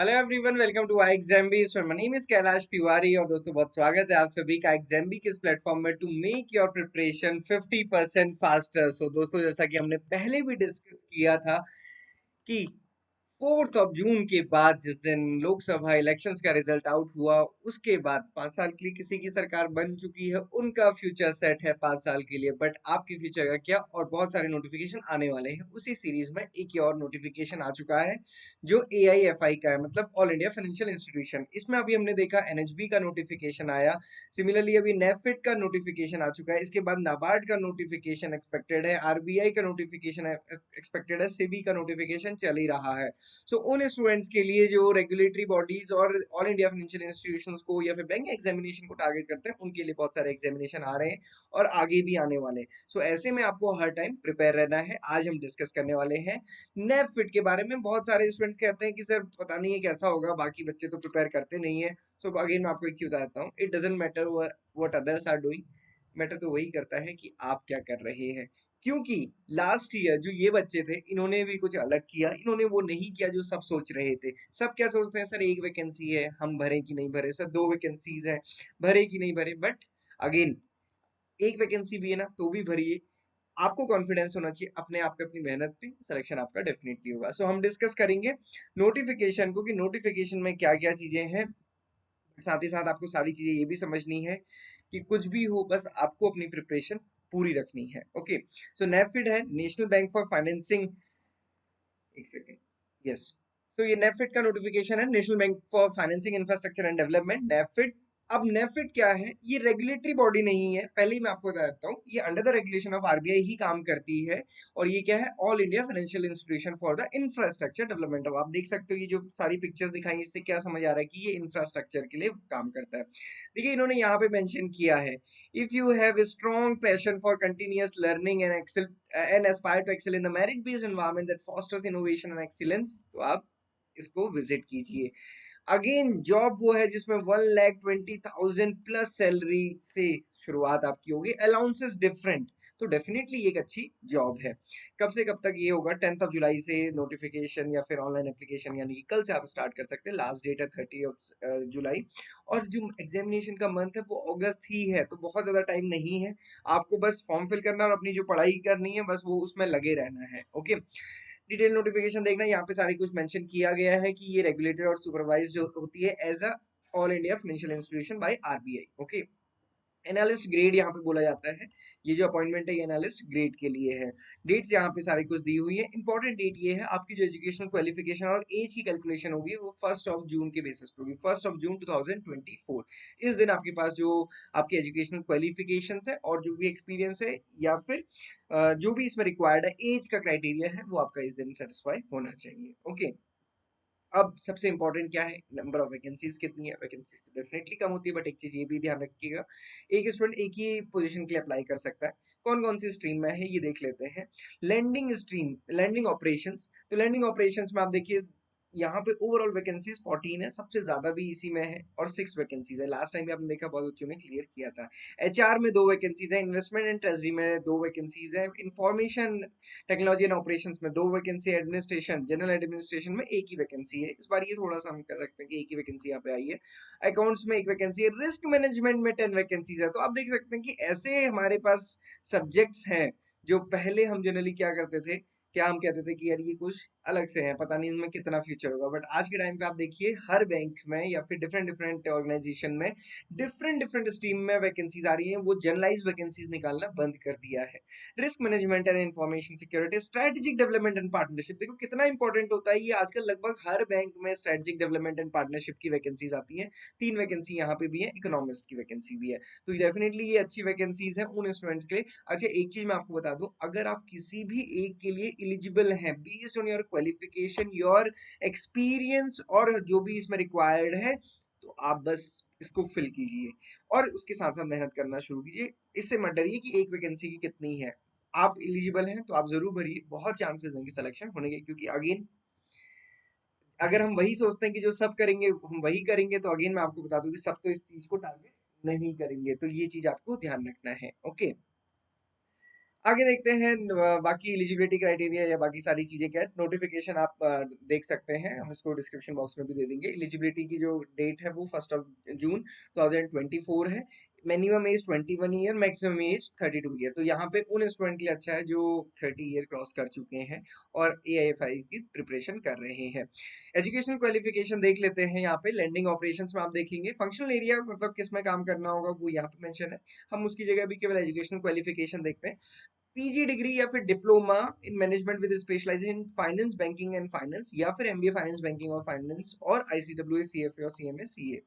Hello everyone, welcome to आई एग्जाम्बी। My name is Kailash Tiwari और दोस्तों बहुत स्वागत है आप सभी का एग्जाम्बी के इस प्लेटफॉर्म में to make your preparation 50% faster. So दोस्तों, जैसा कि हमने पहले भी डिस्कस किया था कि 4 जून के बाद जिस दिन लोकसभा इलेक्शंस का रिजल्ट आउट हुआ, उसके बाद 5 साल के लिए किसी की सरकार बन चुकी है, उनका फ्यूचर सेट है 5 साल के लिए। बट आपके फ्यूचर का क्या, और बहुत सारे नोटिफिकेशन आने वाले हैं। उसी सीरीज में एक और नोटिफिकेशन आ चुका है जो AIFI का है, मतलब ऑल इंडिया फाइनेंशियल इंस्टीट्यूशन। इसमें अभी हमने देखा NHB का नोटिफिकेशन आया। सिमिलरली अभी नेफिट का नोटिफिकेशन आ चुका है। इसके बाद नाबार्ड का नोटिफिकेशन एक्सपेक्टेड है, RBI का नोटिफिकेशन एक्सपेक्टेड है, सेबी का नोटिफिकेशन चल ही रहा है। सो उन स्टूडेंट्स के लिए जो रेगुलेटरी बॉडीज और ऑल इंडिया फाइनेंशियल इंस्टीट्यूशंस को या फिर बैंक एग्जामिनेशन को टारगेट करते हैं, उनके लिए बहुत सारे एग्जामिनेशन आ रहे हैं और आगे भी आने वाले हैं। सो ऐसे में आपको हर टाइम प्रिपेयर रहना है। आज हम डिस्कस करने वाले हैं नेप फिट के बारे में। बहुत सारे स्टूडेंट्स कहते हैं कि सर पता नहीं है कैसा होगा, बाकी बच्चे तो प्रिपेयर करते नहीं है। सो अगेन मैं आपको एक चीज बता देता हूँ, it doesn't matter what others are doing, matter तो वही करता है कि आप क्या कर रहे हैं। क्योंकि लास्ट ईयर जो ये बच्चे थे, इन्होंने भी कुछ अलग किया। इन्होंने वो नहीं किया जो सब सोच रहे थे। सब क्या सोचते हैं, सर एक वैकेंसी है, हम भरे कि नहीं भरे, सर दो वैकेंसीज है, भरे कि नहीं भरे। बट अगेन, एक वैकेंसी भी है ना तो भी भरिए। आपको कॉन्फिडेंस होना चाहिए अपने आप पे, अपनी मेहनत पे, सिलेक्शन आपका डेफिनेटली होगा। सो हम डिस्कस करेंगे नोटिफिकेशन को कि नोटिफिकेशन में क्या क्या चीजें हैं। साथ ही साथ आपको सारी चीजें ये भी समझनी है कि कुछ भी हो, बस आपको अपनी प्रिपरेशन पूरी रखनी है। ओके, सो नेफिड है नेशनल बैंक फॉर फाइनेंसिंग। एक सेकेंड, यस। तो ये नेफिड का नोटिफिकेशन है, national bank for financing infrastructure and development, NaBFID. अब नेफिड क्या है, ये रेगुलेटरी बॉडी नहीं है, पहले ही मैं आपको बता देता हूँ। ये under the regulation of RBI ही काम करती है। और ये क्या है, all India financial institution for the infrastructure development. अब आप देख सकते हो ये जो सारी पिक्चर्स दिखाई, इससे क्या समझ आ रहा है कि ये इंफ्रास्ट्रक्चर के लिए काम करता है। देखिए, इन्होंने यहाँ पे मेंशन किया है, if you have a strong passion for continuous learning and aspire to excel in the merit based environment that fosters innovation and excellence, तो आप इसको विजिट कीजिए। अगेन, जॉब वो है जिसमें 1,20,000 प्लस सैलरी से शुरुआत आपकी होगी, अलाउंसेस डिफरेंट। तो डेफिनेटली एक अच्छी जॉब है। कब से कब तक ये होगा, 10 जुलाई से नोटिफिकेशन या फिर ऑनलाइन एप्लीकेशन, यानी कि कल से आप स्टार्ट कर सकते हैं। लास्ट डेट है 30 जुलाई। और जो एग्जामिनेशन का मंथ है वो अगस्त ही है, तो बहुत ज्यादा टाइम नहीं है। आपको बस फॉर्म फिल करना और अपनी जो पढ़ाई करनी है, बस वो उसमें लगे रहना है। ओके, डिटेल नोटिफिकेशन देखना, यहाँ पे सारी कुछ मेंशन किया गया है कि ये रेगुलेटेड और सुपरवाइज्ड होती है as a all India financial institution by RBI। Okay, analyst grade यहाँ पे बोला जाता है। ये जो अपॉइंटमेंट है, ये एनालिस्ट ग्रेड के लिए है। डेट्स यहाँ पे सारी कुछ दी हुई है। इंपॉर्टेंट डेट ये है, आपकी जो एजुकेशनल क्वालिफिकेशन और एज की कैलकुलेशन होगी वो 1 जून के बेसिस पे होगी, 1 जून 2024। इस दिन आपके पास जो आपके एजुकेशनल क्वालिफिकेशन है और जो भी एक्सपीरियंस है या फिर जो भी इसमें रिक्वायर्ड है, एज का क्राइटेरिया है, वो आपका इस दिन सेटिस्फाई होना चाहिए। ओके, अब सबसे इंपॉर्टेंट क्या है, नंबर ऑफ वैकेंसीज कितनी है। वैकेंसीज तो डेफिनेटली कम होती है, बट एक चीज ये भी ध्यान रखिएगा, एक स्टूडेंट एक ही पोजीशन के लिए अप्लाई कर सकता है। कौन कौन सी स्ट्रीम में है ये देख लेते हैं। Lending stream, lending operations. तो लैंडिंग ऑपरेशंस में आप देखिए, यहाँ पे ओवरऑल वैकेंसीज 14 है, सबसे ज्यादा भी इसी में है, और 6 वैकेंसीज है। लास्ट टाइम भी आपने देखा, बहुत बच्चों ने क्लियर किया था। HR में 2 वैकेंसीज है, इन्वेस्टमेंट एंड ट्रेजरी में 2 वैकेंसीज है, इंफॉर्मेशन टेक्नोलॉजी एंड ऑपरेशंस में 2 वैकेंसी, एडमिनिस्ट्रेशन जनरल एडमिनिस्ट्रेशन में 1 ही वैकेंसी है। इस बार ये थोड़ा सा हम कह सकते हैं कि 1 ही वैकेंसी यहाँ पे आई है। अकाउंट्स में 1 वैकेंसी है, रिस्क मैनेजमेंट में 10 वैकेंसीज है। तो आप देख सकते हैं कि ऐसे हमारे पास सब्जेक्ट्स हैं जो पहले हम जनरली क्या करते थे, क्या हम कहते थे कि यार ये कुछ अलग से है, पता नहीं इनमें कितना फ्यूचर होगा। बट आज के टाइम पे आप देखिए, हर बैंक में या फिर डिफरेंट डिफरेंट ऑर्गेनाइजेशन में डिफरेंट डिफरेंट स्ट्रीम में वैकेंसीज आ रही हैं। वो जनरलाइज वैकेंसीज निकालना बंद कर दिया है। Risk management and information security, strategic development and partnership, देखो कितना इंपॉर्टेंट होता है ये। आजकल लगभग हर बैंक में स्ट्रेटेजिक डेवलपमेंट एंड पार्टनरशिप की वैकेंसीज आती हैं। 3 वैकेंसी यहाँ पे भी है, इकोनॉमिस्ट की वैकेंसी भी है। तो डेफिनेटली ये अच्छी वैकेंसीज है उन स्टूडेंट्स के लिए। अच्छा, एक चीज मैं आपको बता दूं, अगर आप किसी भी एक के लिए एलिजिबल हैं based on your qualification, your experience और जो भी इसमें रिक्वायर्ड है, तो आप बस इसको फिल कीजिए और उसके साथ साथ मेहनत करना शुरू कीजिए। इससे मत डरिए कि एक वैकेंसी की कितनी है। आप एलिजिबल हैं तो आप जरूर भरिए, बहुत चांसेस हैं कि सिलेक्शन होने के। क्योंकि अगेन, अगर हम वही सोचते हैं कि जो सब करेंगे हम वही करेंगे, तो अगेन मैं आपको बता दूं कि सब तो इस चीज को टारगेट नहीं करेंगे। तो ये चीज आपको ध्यान रखना है। ओके, आगे देखते हैं बाकी एलिजिबिलिटी क्राइटेरिया या बाकी सारी चीजें क्या है। नोटिफिकेशन आप देख सकते हैं, हम इसको डिस्क्रिप्शन बॉक्स में भी दे देंगे। एलिजिबिलिटी की जो डेट है वो 1 जून 2024 है। Minimum age 21 year, maximum age 32 year. तो यहाँ पे उन स्टूडेंट के लिए अच्छा है जो 30 ईयर क्रॉस कर चुके हैं और AIFI की प्रिपरेशन कर रहे हैं। एजुकेशन क्वालिफिकेशन देख लेते हैं। यहाँ पे लैंडिंग ऑपरेशंस में आप देखेंगे फंक्शनल एरिया मतलब किस में काम करना होगा वो यहाँ पे मेंशन है। हम उसकी जगह भी केवल एजुकेशन क्वालिफिकेशन देखते हैं। पीजी डिग्री या फिर diploma in management with specialisation in finance banking and finance, या फिर MBA फाइनेंस बैंकिंग और फाइनेंस और ICWA CFA और CMA CA,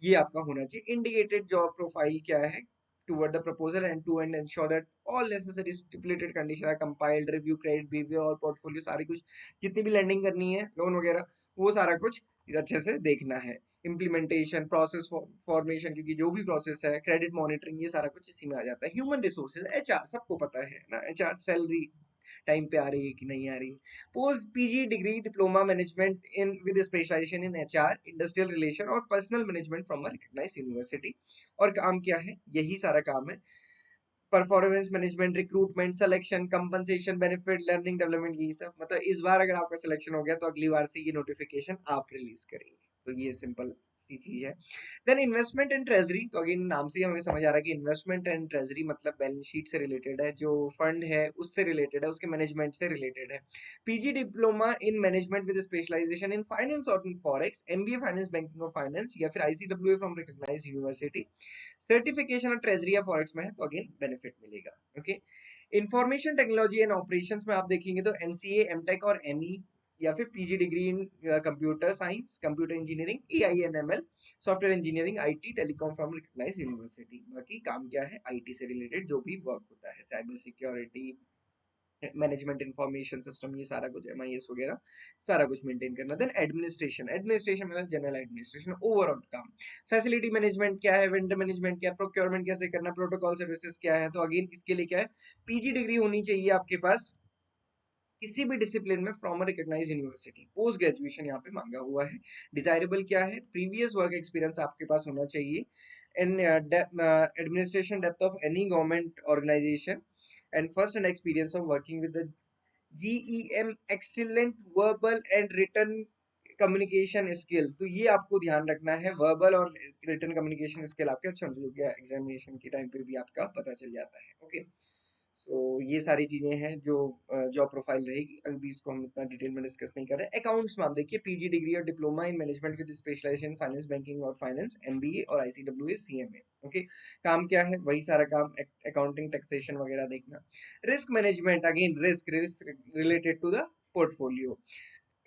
ये आपका होना चाहिए। इंडिकेटेड जॉब प्रोफाइल क्या है toward the proposal and to and ensure that all necessary stipulated condition are compiled, review, credit behavior और portfolio सारी कुछ जितनी भी लैंडिंग करनी है लोन वगैरह वो सारा कुछ अच्छे से देखना है। इम्प्लीमेंटेशन प्रोसेस फॉर्मेशन, क्योंकि जो भी प्रोसेस है, क्रेडिट मॉनिटरिंग, ये सारा कुछ इसी में आ जाता है। ह्यूमन रिसोर्सेज HR सबको पता है ना, HR सैलरी टाइम पे आ रही है कि नहीं आ रही है। Post PG degree diploma management in with specialisation in HR industrial relation और personal management from a recognised university. और काम क्या है, यही सारा काम है। Performance management, recruitment, selection, compensation, benefit, learning development, ये सब मतलब इस बार अगर आपका सिलेक्शन हो गया तो अगली बार से ये नोटिफिकेशन आप रिलीज करेंगे। तो ये सिंपल सी चीज है। देन इन्वेस्टमेंट एंड ट्रेजरी, तो अगेन नाम से ही हमें समझ आ रहा है कि इन्वेस्टमेंट एंड ट्रेजरी मतलब बैलेंस शीट से रिलेटेड है, जो फंड है उससे रिलेटेड है, उसके मैनेजमेंट से रिलेटेड है। PG diploma in management with specialisation in finance और in forex, MBA finance banking और फाइनेंस, या फिर ICWA from recognised university. Certification और ट्रेजरी या फॉरेक्स में है तो अगेन बेनिफिट मिलेगा। Okay. Information technology and operations में आप देखेंगे तो MCA, MTech और ME, या फिर PG degree in computer science, computer engineering, AI&ML, software engineering, IT, telecom from recognised university. बाकी काम क्या है, IT से रिलेटेड जो भी वर्क होता है, cyber security, management information system, ये सारा कुछ MIS वगैरह सारा कुछ मेंटेन करना। देन एडमिनिस्ट्रेशन, एडमिनिस्ट्रेशन मतलब जनरल एडमिनिस्ट्रेशन, ओवरऑल काम। फैसिलिटी मैनेजमेंट क्या है, वेंडर मैनेजमेंट क्या है, प्रोक्योरमेंट कैसे करना, प्रोटोकॉल सर्विसेज क्या है। तो अगेन इसके लिए क्या है, PG डिग्री होनी चाहिए आपके पास किसी भी डिसिप्लिन में from a recognised university. Post graduation यहाँ पे मांगा हुआ है। डिजायरेबल क्या है, प्रीवियस वर्क एक्सपीरियंस आपके पास होना चाहिए in administration depth of any government organisation and first and experience of working with the GEM excellent verbal and written communication skill. तो ये आपको ध्यान रखना है, वर्बल और रिटन कम्युनिकेशन स्किल आपके अच्छे होने चाहिए, एग्जामिनेशन के टाइम पे भी आपका पता चल जाता है। ओके। सो ये सारी चीजें हैं जो जॉब प्रोफाइल रहेगी। अभी इसको हम इतना डिटेल में डिस्कस नहीं कर रहे। अकाउंट्स में आप देखिए PG डिग्री और diploma in management with specialisation finance banking और फाइनेंस, MBA और ICWA CMA। ओके। काम क्या है, वही सारा काम, अकाउंटिंग, टैक्सेशन वगैरह देखना। Risk management, again risk risk related to the portfolio,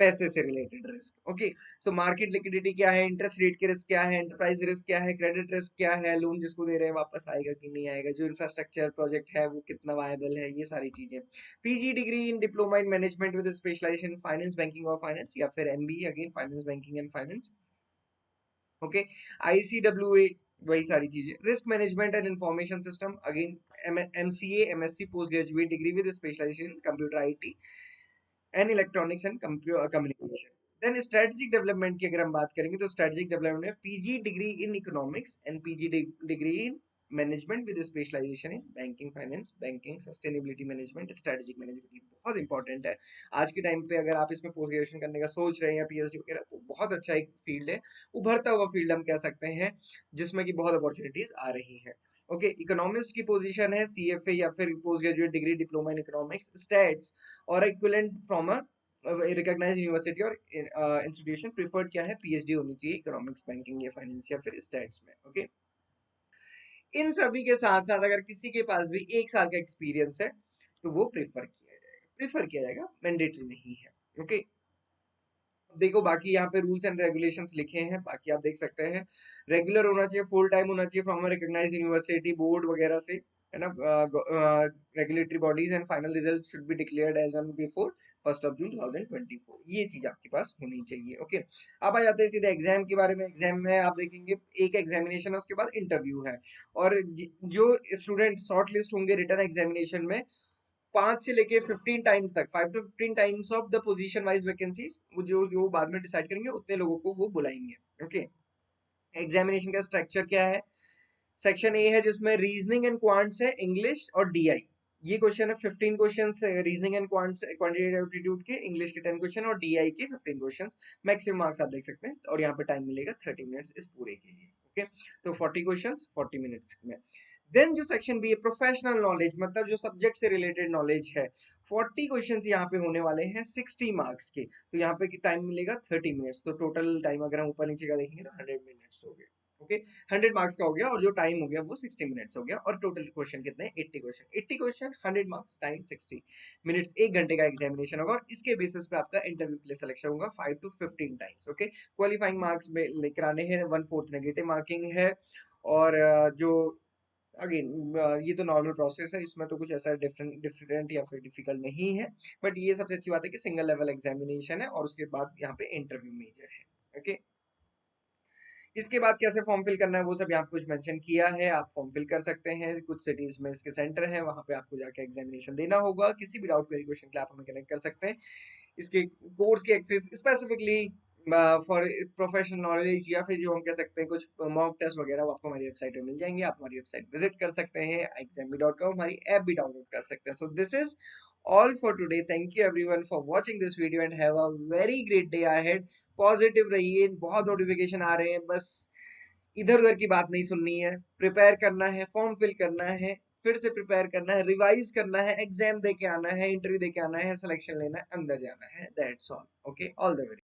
पैसे से related risk. Okay. So market liquidity क्या है, इंटरेस्ट रेट के रिस्क क्या है, एंटरप्राइज रिस्क क्या है, क्रेडिट रिस्क क्या है, लोन जिसको दे रहे हैं वापस आएगा कि नहीं आएगा, जो इंफ्रास्ट्रक्चर प्रोजेक्ट है वो कितना वायबल है, ये सारी चीजें। PG degree in diploma in management with specialisation finance banking और फाइनेंस, या फिर MBA again finance banking and finance. Okay. ICWA, वही सारी चीजें। Risk management and information system, again MCA MSc post graduate degree with specialisation computer IT and electronics and communication. Then strategic development की अगर हम बात करेंगे तो स्ट्रेटेजिक डेवलपमेंट में PG degree in economics and PG degree in management with specialisation in banking finance, banking, sustainability management, strategic management, बहुत important है आज के टाइम पे। अगर आप इसमें पोस्ट ग्रेजुएशन करने का सोच रहे हैं या PhD वगैरह, तो बहुत अच्छा एक फील्ड है, उभरता हुआ फील्ड हम कह सकते हैं, जिसमें कि बहुत अपॉर्चुनिटीज आ रही है। ओके। इकोनॉमिस्ट की पोजीशन है CFA या फिर post graduate degree diploma in economics, stats और equivalent from a recognised university और इंस्टीट्यूशन। प्रीफर्ड क्या है, PhD होनी चाहिए इकोनॉमिक्स, बैंकिंग या फाइनेंस या फिर स्टैट्स में। ओके। इन सभी के साथ साथ अगर किसी के पास भी 1 साल का एक्सपीरियंस है तो वो प्रेफर किया जाएगा, मैंडेटरी नहीं है। ओके। देखो बाकी यहाँ पे रूल्स एंड रेगुलेशंस लिखे हैं, बाकी आप देख सकते हैं। रेगुलर होना चाहिए, फुल टाइम होना चाहिए फ्रॉम रिकॉग्नाइज्ड यूनिवर्सिटी बोर्ड वगैरह से, है ना। Regulatory bodies and final result should be declared as on before 1 June 2024। ये चीज आपके पास होनी चाहिए। ओके। अब आ जाते हैं सीधे एग्जाम के बारे में। एग्जाम में आप देखेंगे एक एग्जामिनेशन है, उसके बाद इंटरव्यू है। और जो स्टूडेंट शॉर्ट लिस्ट होंगे रिटर्न एग्जामिनेशन में, 5 से लेके 15 टाइम्स तक, 5 to 15 times of the position wise vacancies, जो जो बाद में डिसाइड करेंगे उतने लोगों को वो बुलाएंगे। ओके। एग्जामिनेशन का स्ट्रक्चर क्या है, सेक्शन ए है जिसमें रीजनिंग एंड क्वांट्स है, इंग्लिश और DI, ये क्वेश्चन है 15 questions reasoning and quantitative aptitude के, इंग्लिश के 10 क्वेश्चन और डीआई के 15 क्वेश्चंस। मैक्सिमम मार्क्स आप देख सकते हैं और यहाँ पे टाइम मिलेगा 30 मिनट्स इस पूरे के लिए। ओके, तो 40 क्वेश्चंस 40 मिनट्स में। देन जो सेक्शन बी है प्रोफेशनल नॉलेज, मतलब जो सब्जेक्ट से रिलेटेड नॉलेज है, 40 क्वेश्चंस यहाँ पे होने वाले हैं 60 मार्क्स के। तो यहाँ पे टाइम मिलेगा 30 मिनट्स, तो टोटल टाइम अगर हम ऊपर नीचे का देखेंगे तो 100 मिनट्स हो गए। ओके, 100 मार्क्स का हो गया और जो टाइम हो गया वो 60 मिनट्स हो गया, और टोटल क्वेश्चन कितने हैं 80 question. 80 question 100 marks time 60 minutes, 1 घंटे का एग्जामिनेशन होगा और इसके बेसिस पे आपका इंटरव्यू के लिए सिलेक्शन होगा 5 to 15 times. Okay, qualifying marks में लेकर आने हैं, 1/4 नेगेटिव मार्किंग है। और जो अगेन ये तो नॉर्मल प्रोसेस है, इसमें तो कुछ ऐसा डिफरेंट डिफरेंट या फिर डिफिकल्ट नहीं है। बट ये सबसे अच्छी बात है कि सिंगल लेवल एग्जामिनेशन है और उसके बाद यहाँ पे इंटरव्यू मेजर है। ओके, इसके बाद कैसे फॉर्म फिल करना है वो सब यहाँ पे कुछ मेंशन किया है, आप फॉर्म फिल कर सकते हैं। कुछ सिटीज में इसके सेंटर है, वहां पे आपको जाके एग्जामिनेशन देना होगा। किसी भी डाउट क्वेरी क्वेश्चन के लिए आप हमें कनेक्ट कर सकते हैं। इसके कोर्स के access specifically for professional knowledge या फिर जो हम कह सकते हैं कुछ मॉक टेस्ट वगैरह, वो आपको हमारी वेबसाइट पे मिल जाएंगे। आप हमारी वेबसाइट विजिट कर सकते हैं exam.com, हमारी ऐप भी डाउनलोड कर सकते हैं। So this is all for today. Thank you everyone for watching this video and have a very great day ahead. Positive रहिए, बहुत नोटिफिकेशन आ रहे हैं, बस इधर उधर की बात नहीं सुननी है। प्रिपेयर करना है, फॉर्म फिल करना है, फिर से प्रिपेयर करना है, रिवाइज करना है, एग्जाम दे के आना है, इंटरव्यू दे के आना है, सिलेक्शन लेना है, अंदर जाना है। That's all. Okay, all the very